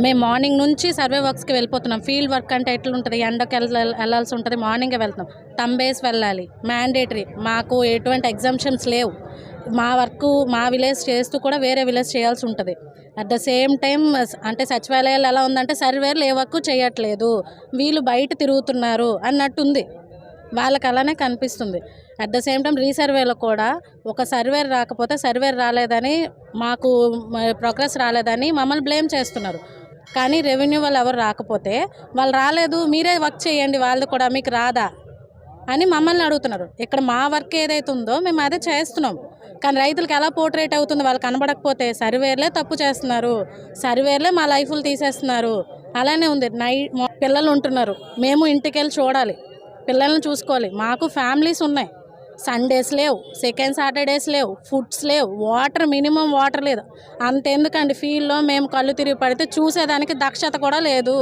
మేము మార్నింగ్ నుంచి సర్వే వర్క్స్కి వెళ్ళిపోతున్నాం. ఫీల్డ్ వర్క్ అంటే ఎట్లుంటుంది, ఎండకి వెళ్ళాల్సి ఉంటుంది, మార్నింగే వెళ్తాం. తంబేసి వెళ్ళాలి, మ్యాండేటరీ. మాకు ఎటువంటి ఎగ్జామ్షన్స్ లేవు. మా వర్క్ మా విలేజ్ చేస్తూ కూడా వేరే విలేజ్ చేయాల్సి ఉంటుంది. అట్ ద సేమ్ టైం అంటే సచివాలయాలు ఎలా ఉందంటే సర్వేలు ఏ వర్క్ చేయట్లేదు, వీళ్ళు బయట తిరుగుతున్నారు అన్నట్టుంది. వాళ్ళకి అలానే కనిపిస్తుంది. అట్ ద సేమ్ టైం రీసర్వేలో కూడా ఒక సర్వేర్ రాకపోతే సర్వేర్ రాలేదని, మాకు ప్రోగ్రెస్ రాలేదని మమ్మల్ని బ్లేమ్ చేస్తున్నారు. కానీ రెవెన్యూ వాళ్ళు ఎవరు రాకపోతే వాళ్ళు రాలేదు, మీరే వర్క్ చేయండి, వాళ్ళు కూడా మీకు రాదా అని మమ్మల్ని అడుగుతున్నారు. ఇక్కడ మా వర్క్ ఏదైతే ఉందో మేము అదే చేస్తున్నాం. కానీ రైతులకు ఎలా పోర్ట్రేట్ అవుతుంది, వాళ్ళు కనబడకపోతే సర్వేర్లే తప్పు చేస్తున్నారు, సర్వేర్లే మా లైఫ్లు తీసేస్తున్నారు. అలానే ఉంది. పిల్లలు ఉంటున్నారు, మేము ఇంటికి వెళ్ళి చూడాలి, పిల్లల్ని చూసుకోవాలి. మాకు ఫ్యామిలీస్ ఉన్నాయి. సండేస్ లేవు, సెకండ్ సాటర్డేస్ లేవు, ఫుడ్స్ లేవు, వాటర్ మినిమం వాటర్ లేదు. అంతెందుకండి, ఫీల్డ్లో మేము కళ్ళు తిరిగి పడితే చూసేదానికి దక్షత కూడా లేదు.